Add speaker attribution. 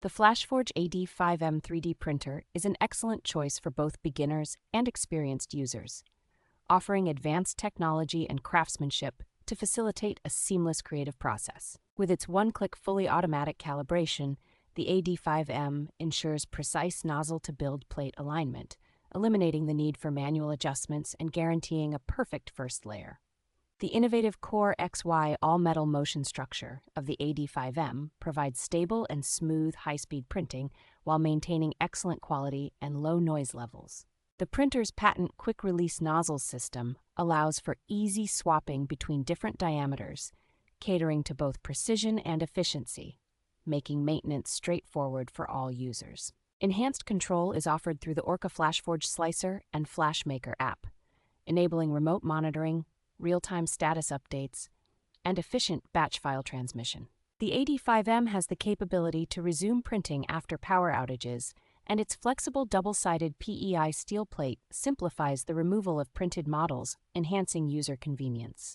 Speaker 1: The FLASHFORGE AD5M 3D printer is an excellent choice for both beginners and experienced users, offering advanced technology and craftsmanship to facilitate a seamless creative process. With its one-click fully automatic calibration, the AD5M ensures precise nozzle-to-build plate alignment, eliminating the need for manual adjustments and guaranteeing a perfect first layer. The innovative Core XY all-metal motion structure of the AD5M provides stable and smooth high-speed printing while maintaining excellent quality and low noise levels. The printer's patent quick-release nozzle system allows for easy swapping between different diameters, catering to both precision and efficiency, making maintenance straightforward for all users. Enhanced control is offered through the Orca-flashforge slicer and FlashMaker app, enabling remote monitoring, real-time status updates, and efficient batch file transmission. The AD5M has the capability to resume printing after power outages, and its flexible double-sided PEI steel plate simplifies the removal of printed models, enhancing user convenience.